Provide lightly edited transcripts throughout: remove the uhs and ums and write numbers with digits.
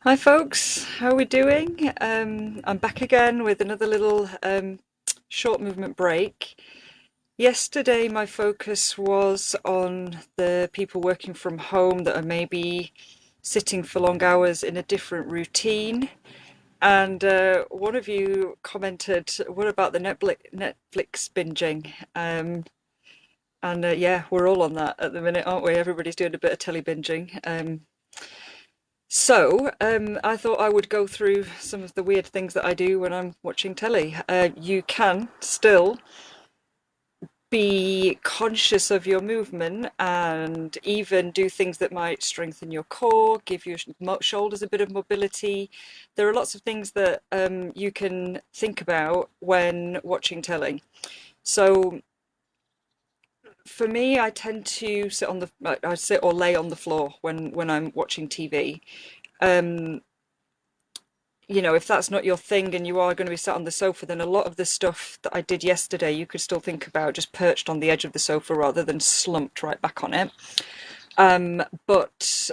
Hi folks, how are we doing? I'm back again with another little short movement break. Yesterday my focus was on the people working from home that are maybe sitting for long hours in a different routine. And one of you commented, what about the Netflix binging? And yeah, we're all on that at the minute, aren't we? Everybody's doing a bit of telly binging. I thought I would go through some of the weird things that I do when I'm watching telly. You can still be conscious of your movement and even do things that might strengthen your core, give your shoulders a bit of mobility. There are lots of things that you can think about when watching telly. So for me, I tend to I sit or lay on the floor when I'm watching TV. Um, if that's not your thing and you are going to be sat on the sofa, then a lot of the stuff that I did yesterday, you could still think about just perched on the edge of the sofa rather than slumped right back on it. But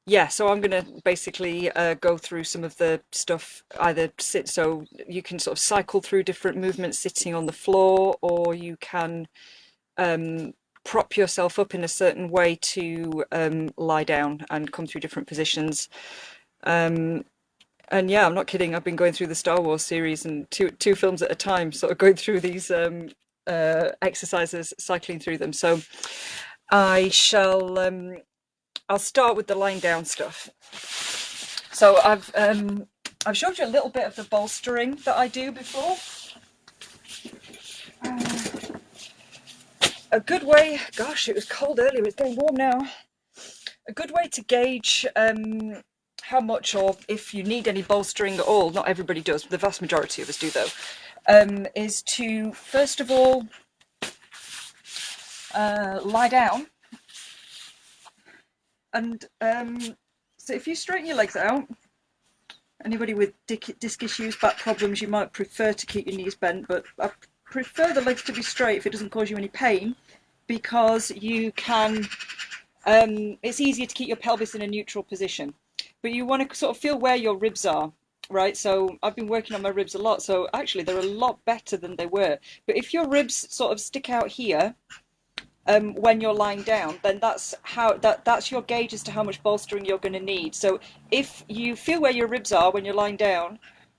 yeah, so I'm going to basically go through some of the stuff, either sit, so you can sort of cycle through different movements sitting on the floor, or you can prop yourself up in a certain way to lie down and come through different positions. Um, And yeah, I'm not kidding. I've been going through the Star Wars series and two films at a time, sort of going through these exercises, cycling through them. So I shall. I'll start with the lying down stuff. So I've showed you a little bit of the bolstering that I do before. A good way. Gosh, it was cold earlier. It's getting warm now. A good way to gauge how much, or if you need any bolstering at all. Not everybody does, but the vast majority of us do, though. Is to first of all lie down, and so if you straighten your legs out, anybody with disc issues, back problems, you might prefer to keep your knees bent, but I prefer the legs to be straight if it doesn't cause you any pain, because you can it's easier to keep your pelvis in a neutral position, but you want to sort of feel where your ribs are. Right, so I've been working on my ribs a lot, so actually they're a lot better than they were. But if your ribs sort of stick out here, when you're lying down, then that's your gauge as to how much bolstering you're going to need. So if you feel where your ribs are when you're lying down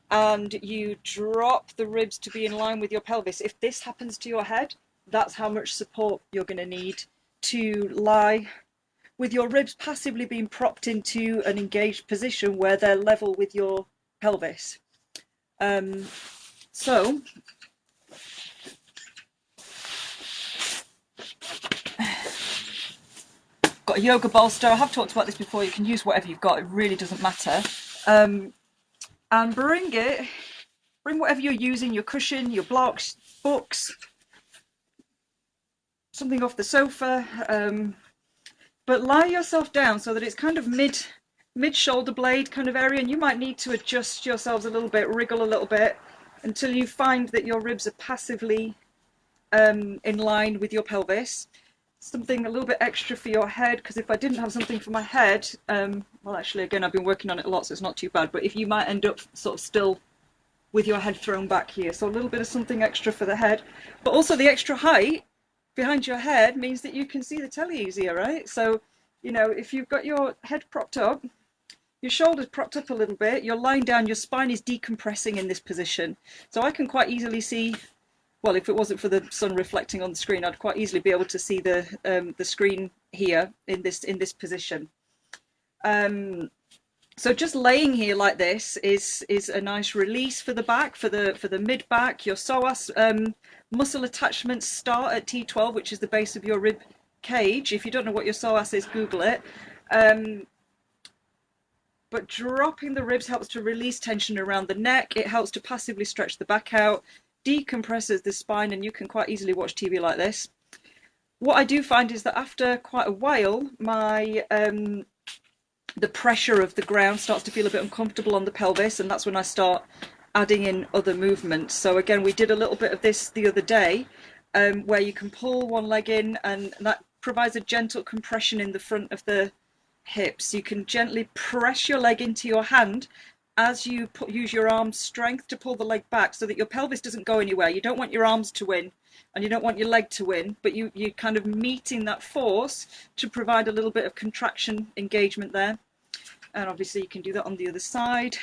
and you drop the ribs to be in line with your pelvis, if this happens to your head, that's how much support you're going to need to lie with your ribs passively being propped into an engaged position where they're level with your pelvis. Um, so got a yoga bolster. I have talked about this before. You can use whatever you've got. It really doesn't matter. And bring whatever you're using, your cushion, your blocks, books, something off the sofa. But lie yourself down so that it's kind of mid shoulder blade kind of area, and you might need to adjust yourselves a little bit, wriggle a little bit until you find that your ribs are passively in line with your pelvis. Something a little bit extra for your head, because if I didn't have something for my head, well, actually, again, I've been working on it a lot, so it's not too bad, but if you might end up sort of still with your head thrown back here, so a little bit of something extra for the head, but also the extra height behind your head means that you can see the telly easier, right? So, if you've got your head propped up, your shoulders propped up a little bit, you're lying down, your spine is decompressing in this position. So I can quite easily see, well, if it wasn't for the sun reflecting on the screen, I'd quite easily be able to see the screen here in this position. So just laying here like this is a nice release for the back, for the mid back. Your psoas muscle attachments start at T12, which is the base of your rib cage. If you don't know what your psoas is, Google it. But dropping the ribs helps to release tension around the neck. It helps to passively stretch the back out, decompresses the spine, and you can quite easily watch TV like this. What I do find is that after quite a while, the pressure of the ground starts to feel a bit uncomfortable on the pelvis, and that's when I start adding in other movements. So again, we did a little bit of this the other day, where you can pull one leg in, and that provides a gentle compression in the front of the hips. You can gently press your leg into your hand as you use your arm's strength to pull the leg back so that your pelvis doesn't go anywhere. You don't want your arms to win and you don't want your leg to win, but you're kind of meeting that force to provide a little bit of contraction engagement there. And obviously you can do that on the other side.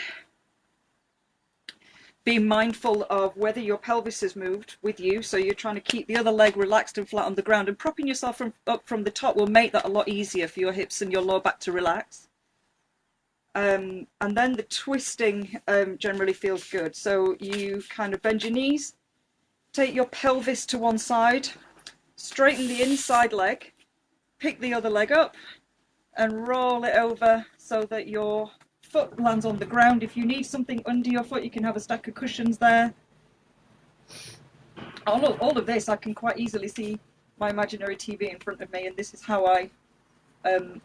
Be mindful of whether your pelvis has moved with you, so you're trying to keep the other leg relaxed and flat on the ground, and propping yourself up from the top will make that a lot easier for your hips and your lower back to relax. And then the twisting generally feels good. So you kind of bend your knees, take your pelvis to one side, straighten the inside leg, pick the other leg up and roll it over so that your foot lands on the ground. If you need something under your foot, you can have a stack of cushions there. All of this, I can quite easily see my imaginary TV in front of me, and this is how I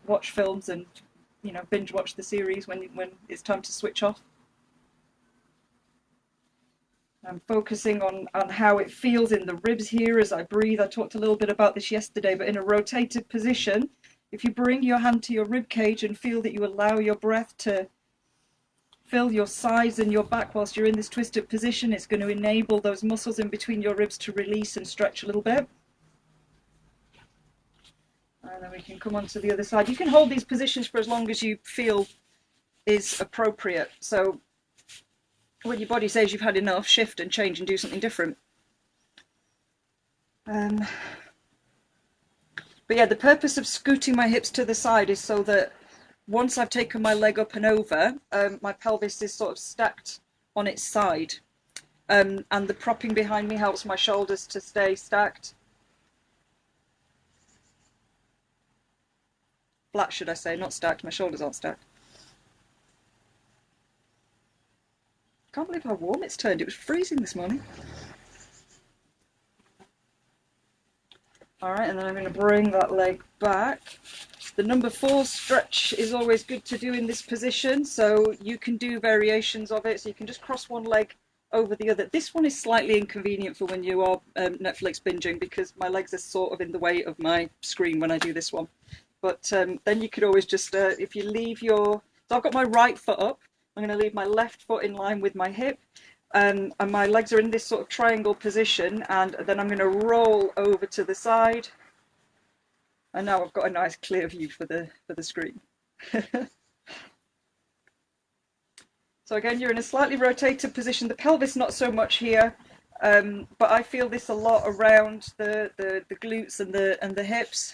watch films and, you know, binge watch the series when it's time to switch off. I'm focusing on how it feels in the ribs here as I breathe. I talked a little bit about this yesterday, but in a rotated position, if you bring your hand to your rib cage and feel that you allow your breath to fill your sides and your back whilst you're in this twisted position, it's going to enable those muscles in between your ribs to release and stretch a little bit. And then we can come on to the other side. You can hold these positions for as long as you feel is appropriate. So when your body says you've had enough, shift and change and do something different. But yeah, the purpose of scooting my hips to the side is so that once I've taken my leg up and over, my pelvis is sort of stacked on its side. And the propping behind me helps my shoulders to stay stacked. Flat, should I say, not stacked. My shoulders aren't stacked. Can't believe how warm it's turned. It was freezing this morning. All right, and then I'm going to bring that leg back. The number 4 stretch is always good to do in this position, so you can do variations of it. So you can just cross one leg over the other. This one is slightly inconvenient for when you are Netflix binging, because my legs are sort of in the way of my screen when I do this one. But then you could always just, if you leave your... So I've got my right foot up. I'm going to leave my left foot in line with my hip. And my legs are in this sort of triangle position, and then I'm going to roll over to the side, and now I've got a nice clear view for the screen. So again, you're in a slightly rotated position. The pelvis not so much here, but I feel this a lot around the glutes and the hips.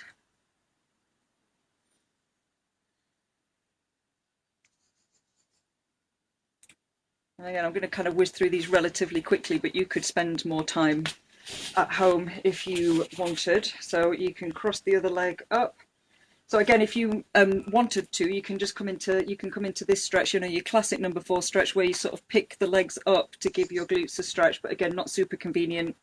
And again, I'm going to kind of whiz through these relatively quickly, but you could spend more time at home if you wanted. So you can cross the other leg up. So again, if you wanted to, you can just come into this stretch, you know, your classic number 4 stretch where you sort of pick the legs up to give your glutes a stretch, but again, not super convenient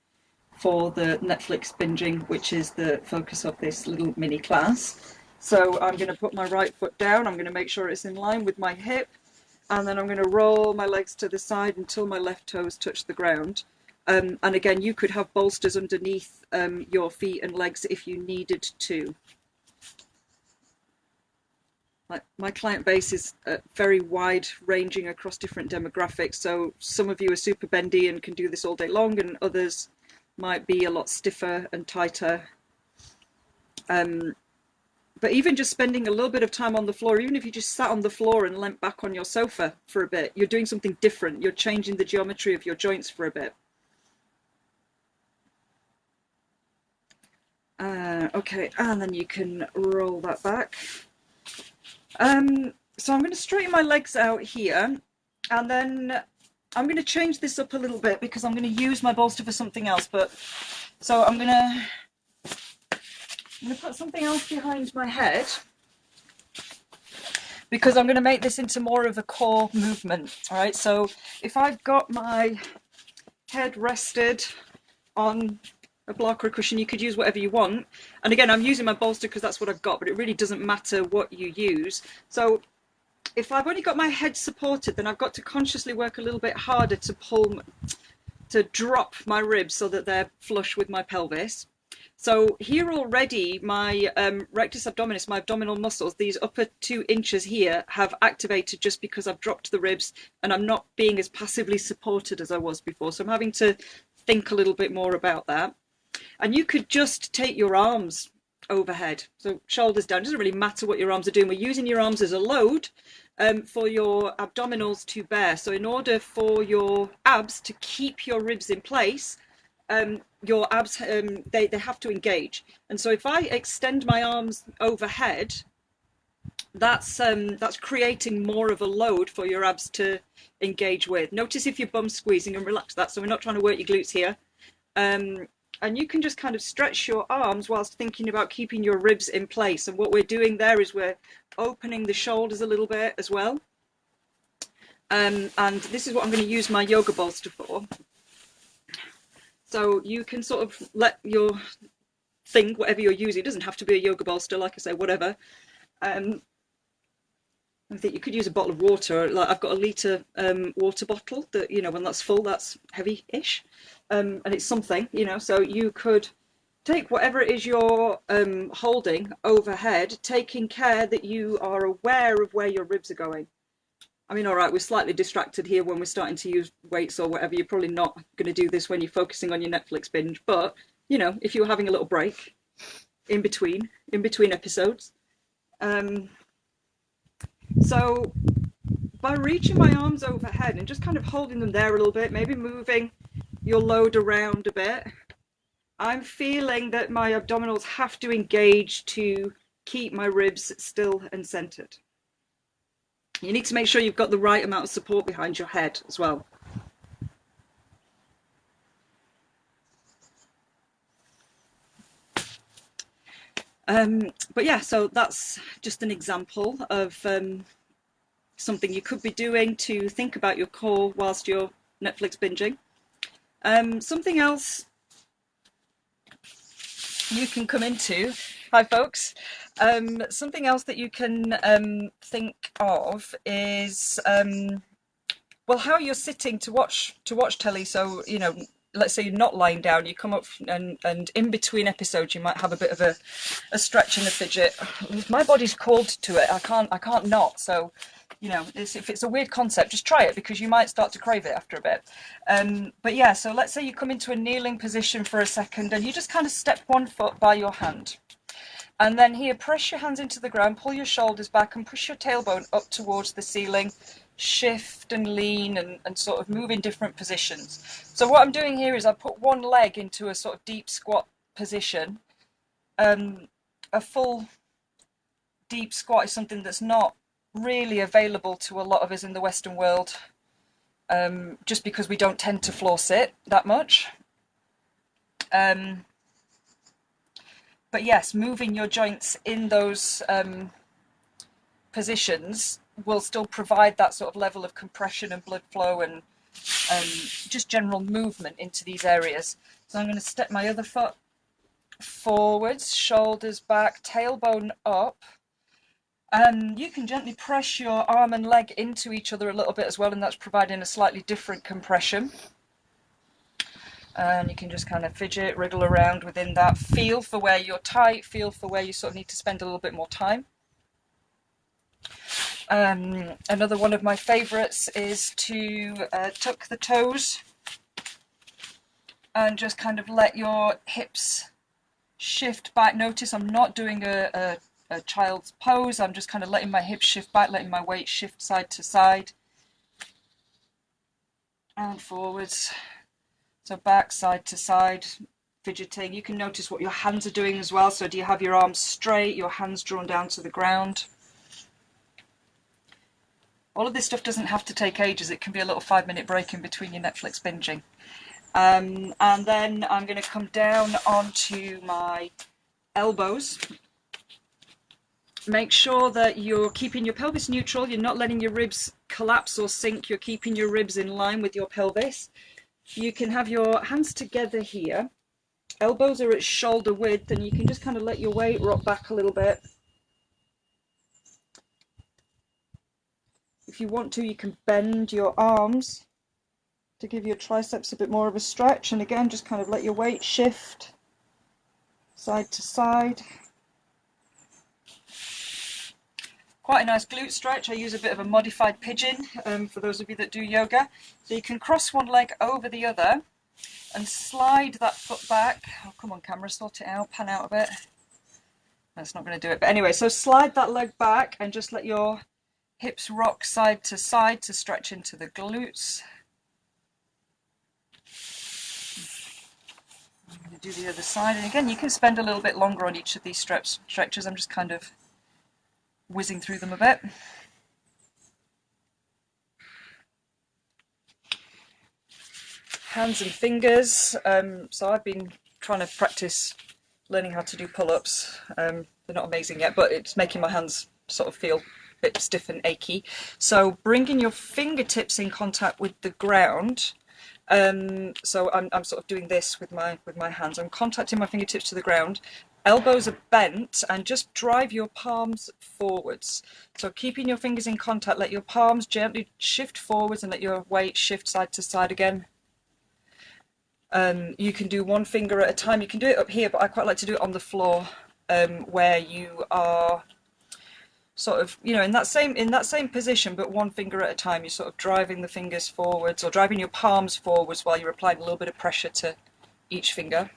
for the Netflix binging, which is the focus of this little mini class. So I'm going to put my right foot down. I'm going to make sure it's in line with my hip. And then I'm going to roll my legs to the side until my left toes touch the ground. And again, you could have bolsters underneath your feet and legs if you needed to. My client base is very wide ranging across different demographics. So some of you are super bendy and can do this all day long, and others might be a lot stiffer and tighter. But even just spending a little bit of time on the floor, even if you just sat on the floor and leant back on your sofa for a bit, you're doing something different. You're changing the geometry of your joints for a bit. Okay, and then you can roll that back. So I'm going to straighten my legs out here, and then I'm going to change this up a little bit because I'm going to use my bolster for something else. So I'm going to put something else behind my head because I'm going to make this into more of a core movement. All right, so if I've got my head rested on a block or a cushion, you could use whatever you want. And again, I'm using my bolster because that's what I've got, but it really doesn't matter what you use. So if I've only got my head supported, then I've got to consciously work a little bit harder to drop my ribs so that they're flush with my pelvis. So here already, my rectus abdominis, my abdominal muscles, these upper 2 inches here have activated just because I've dropped the ribs and I'm not being as passively supported as I was before. So I'm having to think a little bit more about that. And you could just take your arms overhead, so shoulders down. It doesn't really matter what your arms are doing. We're using your arms as a load for your abdominals to bear. So in order for your abs to keep your ribs in place, your abs they have to engage. And so if I extend my arms overhead, that's creating more of a load for your abs to engage with. Notice if your bum's squeezing, and relax that. So we're not trying to work your glutes here. And you can just kind of stretch your arms whilst thinking about keeping your ribs in place. And what we're doing there is we're opening the shoulders a little bit as well. And this is what I'm going to use my yoga bolster for. So you can sort of let your thing, whatever you're using, it doesn't have to be a yoga bolster, like I say, whatever. I think you could use a bottle of water. Like I've got a litre water bottle that, you know, when that's full, that's heavy-ish. And it's something, you know, so you could take whatever it is you're holding overhead, taking care that you are aware of where your ribs are going. I mean, all right, we're slightly distracted here when we're starting to use weights or whatever. You're probably not going to do this when you're focusing on your Netflix binge, but, you know, if you're having a little break in between episodes. So by reaching my arms overhead and just kind of holding them there a little bit, maybe moving your load around a bit, I'm feeling that my abdominals have to engage to keep my ribs still and centered. You need to make sure you've got the right amount of support behind your head as well. But yeah, so that's just an example of something you could be doing to think about your core whilst you're Netflix binging. Something else you can come into, hi folks, something else that you can think of is, well, how you're sitting to watch telly. So, you know, let's say you're not lying down, you come up and in between episodes you might have a bit of a stretch and a fidget. My body's called to it. I can't not. So, you know, if it's a weird concept, just try it, because you might start to crave it after a bit. But yeah, so let's say you come into a kneeling position for a second and you just kind of step one foot by your hand. And then here, press your hands into the ground, pull your shoulders back and push your tailbone up towards the ceiling. Shift and lean and sort of move in different positions. So what I'm doing here is I put one leg into a sort of deep squat position. A full deep squat is something that's not really available to a lot of us in the Western world, just because we don't tend to floor sit that much. But yes, moving your joints in those positions will still provide that sort of level of compression and blood flow and just general movement into these areas. So I'm going to step my other foot forwards, shoulders back, tailbone up. You can gently press your arm and leg into each other a little bit as well, and that's providing a slightly different compression. And you can just kind of fidget, wriggle around within that. Feel for where you're tight, feel for where you sort of need to spend a little bit more time. Another one of my favourites is to tuck the toes and just kind of let your hips shift back. Notice I'm not doing a child's pose. I'm just kind of letting my hips shift back, letting my weight shift side to side and forwards. So back, side to side, fidgeting. You can notice what your hands are doing as well. So do you have your arms straight, your hands drawn down to the ground? All of this stuff doesn't have to take ages. It can be a little 5-minute break in between your Netflix binging. And then I'm going to come down onto my elbows. Make sure that you're keeping your pelvis neutral. You're not letting your ribs collapse or sink. You're keeping your ribs in line with your pelvis. You can have your hands together here. Elbows are at shoulder width, and you can just kind of let your weight rock back a little bit. If you want to, you can bend your arms to give your triceps a bit more of a stretch. And again, just kind of let your weight shift side to side. Quite a nice glute stretch. I use a bit of a modified pigeon for those of you that do yoga. So you can cross one leg over the other and slide that foot back. Oh, come on camera, sort it out, pan out a bit. That's not going to do it. But anyway, so slide that leg back and just let your hips rock side to stretch into the glutes. I'm going to do the other side. And again, you can spend a little bit longer on each of these stretches. I'm just kind of whizzing through them a bit. Hands and fingers. So I've been trying to practice learning how to do pull-ups. They're not amazing yet, but it's making my hands sort of feel a bit stiff and achy. So bringing your fingertips in contact with the ground. So I'm sort of doing this with my hands. I'm contacting my fingertips to the ground. Elbows are bent, and just drive your palms forwards. So keeping your fingers in contact, let your palms gently shift forwards and let your weight shift side to side again. You can do one finger at a time. You can do it up here, but I quite like to do it on the floor, where you are sort of, you know, in that same position, but one finger at a time. You're sort of driving the fingers forwards or driving your palms forwards while you're applying a little bit of pressure to each finger.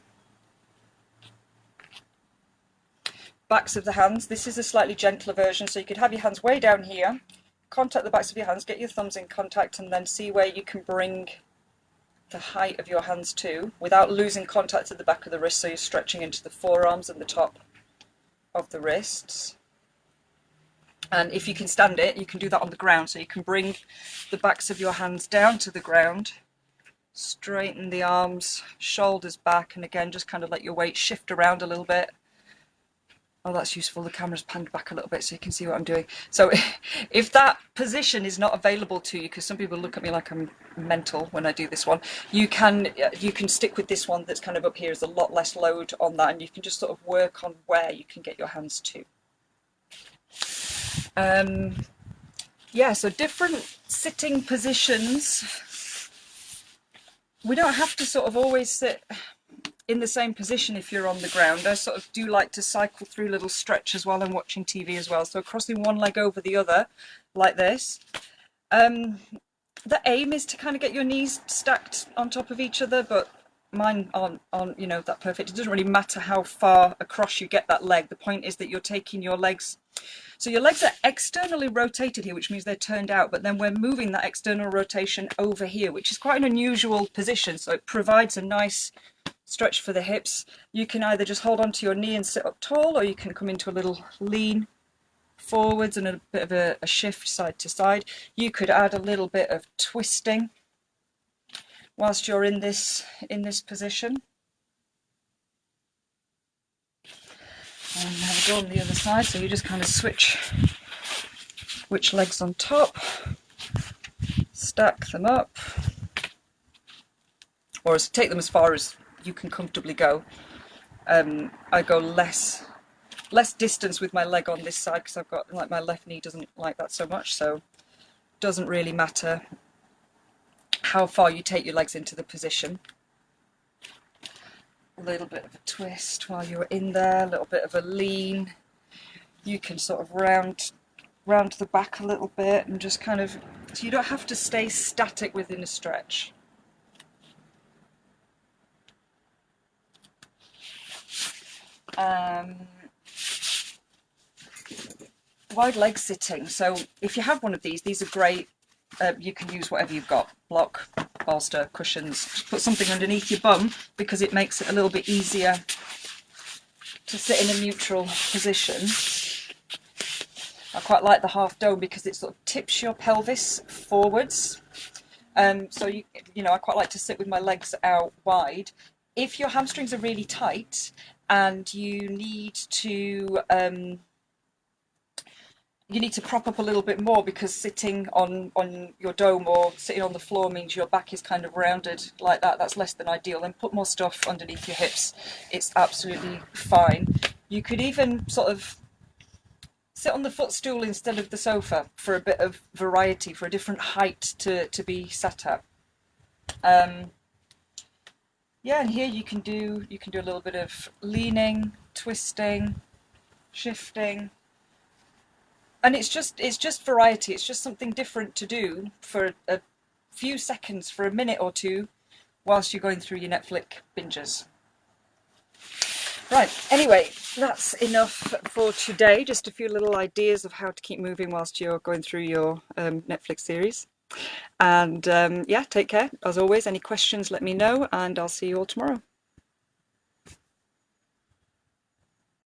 Backs of the hands. This is a slightly gentler version, so you could have your hands way down here, contact the backs of your hands, get your thumbs in contact, and then see where you can bring the height of your hands to without losing contact at the back of the wrist, so you're stretching into the forearms and the top of the wrists. And if you can stand it, you can do that on the ground, so you can bring the backs of your hands down to the ground, straighten the arms, shoulders back, and again just kind of let your weight shift around a little bit. Oh, that's useful. The camera's panned back a little bit so you can see what I'm doing. So if that position is not available to you, because some people look at me like I'm mental when I do this one, you can stick with this one that's kind of up here. There's a lot less load on that, and you can just sort of work on where you can get your hands to. Yeah, so different sitting positions. We don't have to sort of always sit in the same position if you're on the ground. I sort of do like to cycle through little stretches while I'm watching TV as well. So crossing one leg over the other like this. The aim is to kind of get your knees stacked on top of each other, but mine aren't you know, that perfect. It doesn't really matter how far across you get that leg. The point is that you're taking your legs, so your legs are externally rotated here, which means they're turned out, but then we're moving that external rotation over here, which is quite an unusual position, so it provides a nice stretch for the hips. You can either just hold onto your knee and sit up tall, or you can come into a little lean forwards and a bit of a shift side to side. You could add a little bit of twisting whilst you're in this position. And have a go on the other side, so you just kind of switch which legs on top, stack them up, or take them as far as you can comfortably go. I go less distance with my leg on this side because I've got, like, my left knee doesn't like that so much, so it doesn't really matter how far you take your legs into the position. A little bit of a twist while you're in there, a little bit of a lean. You can sort of round the back a little bit and just kind of, so you don't have to stay static within a stretch. Wide leg sitting. So if you have one of these are great. You can use whatever you've got, block, bolster, cushions. Just put something underneath your bum because it makes it a little bit easier to sit in a neutral position. I quite like the half dome because it sort of tips your pelvis forwards. So you know, I quite like to sit with my legs out wide. If your hamstrings are really tight and you need to prop up a little bit more because sitting on your dome or sitting on the floor means your back is kind of rounded like that. That's less than ideal. Then put more stuff underneath your hips. It's absolutely fine. You could even sort of sit on the footstool instead of the sofa for a bit of variety, for a different height to be sat at. Yeah, and here you can do a little bit of leaning, twisting, shifting, and it's just variety. It's just something different to do for a few seconds, for a minute or two, whilst you're going through your Netflix binges. Right, anyway, that's enough for today. Just a few little ideas of how to keep moving whilst you're going through your Netflix series. And yeah, take care. As always, any questions, let me know, and I'll see you all tomorrow.